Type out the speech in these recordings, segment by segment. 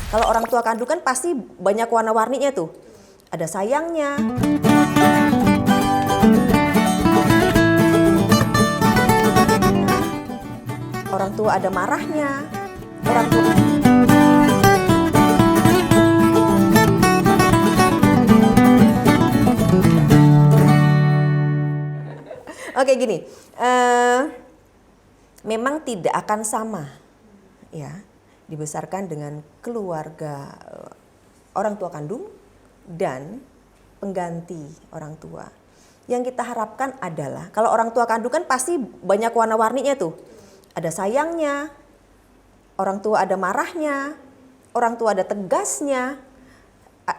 Kalau orang tua kandung kan pasti banyak warna-warninya tuh. Ada sayangnya. Orang tua ada marahnya. Orang tua Oke gini, memang tidak akan sama ya dibesarkan dengan keluarga orang tua kandung dan pengganti orang tua. Yang kita harapkan adalah kalau orang tua kandung kan pasti banyak warna-warninya tuh. Ada sayangnya, orang tua ada marahnya, orang tua ada tegasnya.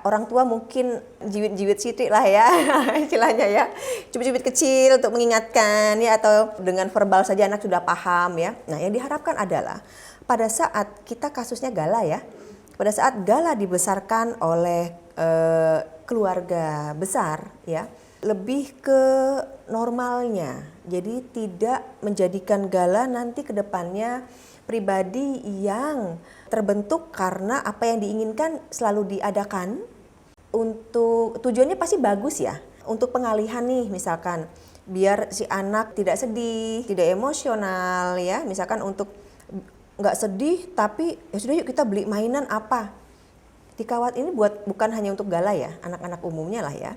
Orang tua mungkin jiwit-jiwit sidik lah ya istilahnya ya, cubit-cubit kecil untuk mengingatkan ya, atau dengan verbal saja anak sudah paham ya. Nah yang diharapkan adalah pada saat kita kasusnya Gala ya, pada saat Gala dibesarkan oleh keluarga besar ya, lebih ke normalnya, jadi tidak menjadikan Gala nanti ke depannya pribadi yang terbentuk karena apa yang diinginkan selalu diadakan. Untuk tujuannya pasti bagus ya, untuk pengalihan nih misalkan biar si anak tidak sedih, tidak emosional ya, misalkan untuk nggak sedih tapi ya sudah yuk kita beli mainan apa. Dikawat ini bukan hanya untuk Gala ya, anak-anak umumnya lah ya.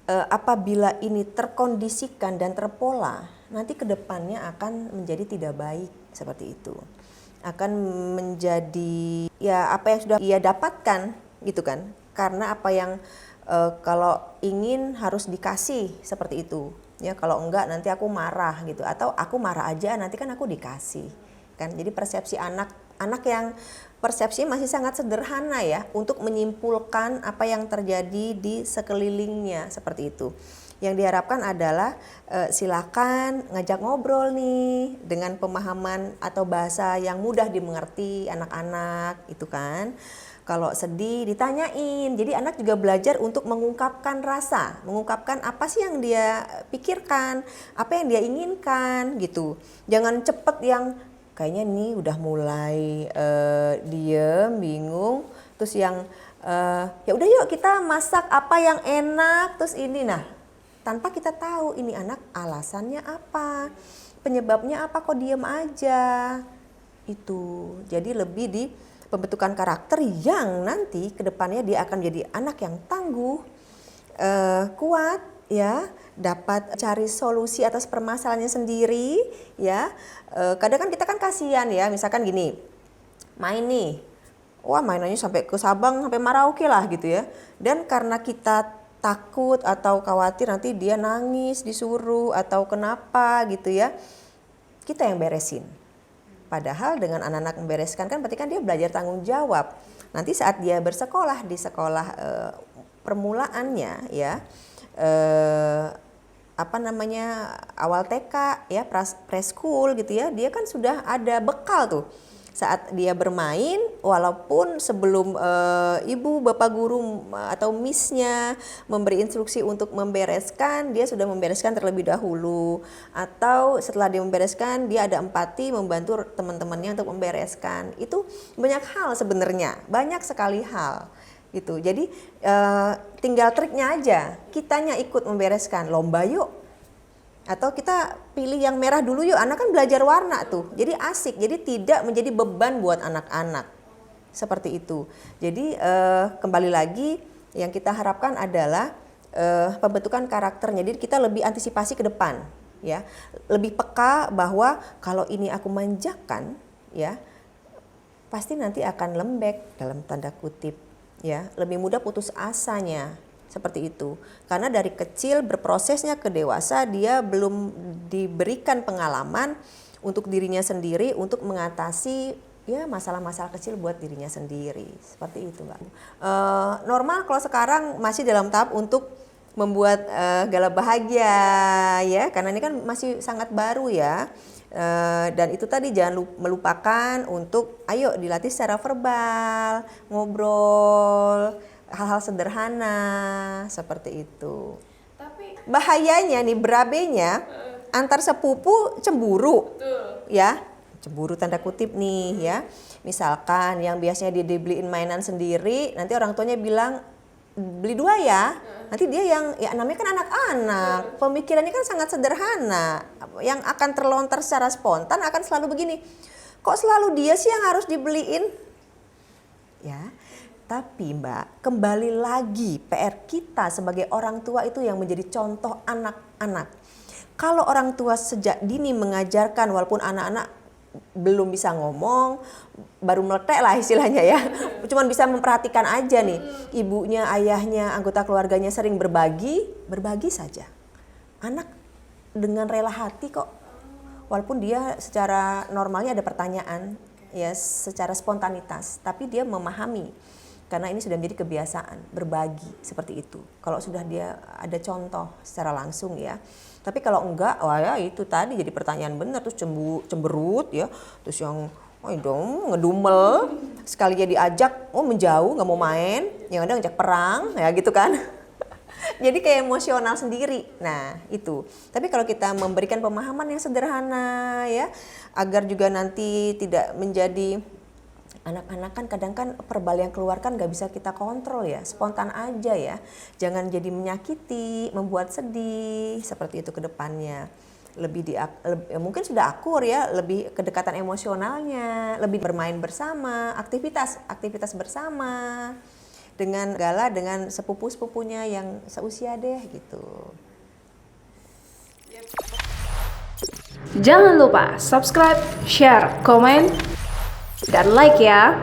Apabila ini terkondisikan dan terpola, nanti kedepannya akan menjadi tidak baik seperti itu. Akan menjadi ya apa yang sudah ia dapatkan gitu kan. Karena apa yang kalau ingin harus dikasih seperti itu. Ya kalau enggak nanti aku marah gitu, atau aku marah aja nanti kan aku dikasih. Kan jadi persepsi anak yang persepsi masih sangat sederhana ya untuk menyimpulkan apa yang terjadi di sekelilingnya seperti itu. Yang diharapkan adalah silakan ngajak ngobrol nih dengan pemahaman atau bahasa yang mudah dimengerti anak-anak itu kan. Kalau sedih ditanyain, jadi anak juga belajar untuk mengungkapkan rasa, mengungkapkan apa sih yang dia pikirkan, apa yang dia inginkan gitu. Jangan cepet yang kayaknya nih udah mulai diem, bingung, terus yang ya udah yuk kita masak apa yang enak, terus ini nah tanpa kita tahu ini anak alasannya apa, penyebabnya apa kok diem aja itu. Jadi lebih di pembentukan karakter yang nanti kedepannya dia akan jadi anak yang tangguh, kuat ya, dapat cari solusi atas permasalahannya sendiri ya. Kadang kan kita kan kasihan ya, misalkan gini, main nih, wah mainannya sampai ke Sabang sampai Merauke lah gitu ya. Dan karena kita takut atau khawatir nanti dia nangis disuruh atau kenapa gitu ya, kita yang beresin. Padahal dengan anak-anak membereskan kan berarti kan dia belajar tanggung jawab. Nanti saat dia bersekolah di sekolah permulaannya ya, awal TK ya, preschool gitu ya, dia kan sudah ada bekal tuh. Saat dia bermain, walaupun sebelum ibu, bapak guru atau missnya memberi instruksi untuk membereskan, dia sudah membereskan terlebih dahulu. Atau setelah dia membereskan, dia ada empati membantu teman-temannya untuk membereskan. Itu banyak hal sebenarnya, banyak sekali hal gitu. Jadi tinggal triknya aja, kitanya ikut membereskan, lomba yuk. Atau kita pilih yang merah dulu yuk, anak kan belajar warna tuh, jadi asik, jadi tidak menjadi beban buat anak-anak seperti itu. Jadi kembali lagi yang kita harapkan adalah pembentukan karakternya, jadi kita lebih antisipasi ke depan ya, lebih peka bahwa kalau ini aku manjakan ya pasti nanti akan lembek dalam tanda kutip ya, lebih mudah putus asanya. Seperti itu. Karena dari kecil berprosesnya ke dewasa dia belum diberikan pengalaman untuk dirinya sendiri untuk mengatasi ya masalah-masalah kecil buat dirinya sendiri. Seperti itu, Mbak. Normal kalau sekarang masih dalam tahap untuk membuat Gala bahagia ya, karena ini kan masih sangat baru ya. Dan itu tadi jangan melupakan untuk ayo dilatih secara verbal, ngobrol, hal-hal sederhana seperti itu. Tapi bahayanya nih berabenya antar sepupu cemburu. betul. Ya. cemburu tanda kutip nih ya. Misalkan yang biasanya dia dibeliin mainan sendiri, nanti orang tuanya bilang beli 2 ya. Nanti dia yang, ya namanya kan anak-anak, pemikirannya kan sangat sederhana. Yang akan terlontar secara spontan akan selalu begini, kok selalu dia sih yang harus dibeliin? Ya, tapi Mbak, kembali lagi PR kita sebagai orang tua itu yang menjadi contoh anak-anak. Kalau orang tua sejak dini mengajarkan, walaupun anak-anak belum bisa ngomong, baru meletek lah istilahnya ya, cuman bisa memperhatikan aja nih, ibunya, ayahnya, anggota keluarganya sering berbagi saja. Anak dengan rela hati kok, walaupun dia secara normalnya ada pertanyaan, ya secara spontanitas, tapi dia memahami. Karena ini sudah menjadi kebiasaan, berbagi seperti itu. Kalau sudah dia ada contoh secara langsung ya. Tapi kalau enggak, wah ya itu tadi jadi pertanyaan benar, terus cemberut ya. Terus yang, oh dong ngedumel, sekali dia diajak, oh menjauh, nggak mau main. Yang ada ngajak perang, ya gitu kan. Jadi kayak emosional sendiri. Nah itu. Tapi kalau kita memberikan pemahaman yang sederhana ya, agar juga nanti tidak menjadi, anak-anak kan kadang kan verbal yang keluar kan nggak bisa kita kontrol ya, spontan aja ya. Jangan jadi menyakiti, membuat sedih, seperti itu ke depannya. Mungkin sudah akur ya, lebih kedekatan emosionalnya, lebih bermain bersama, aktivitas bersama. Dengan dengan sepupu-sepupunya yang seusia deh gitu. Jangan lupa subscribe, share, komen, dan like ya.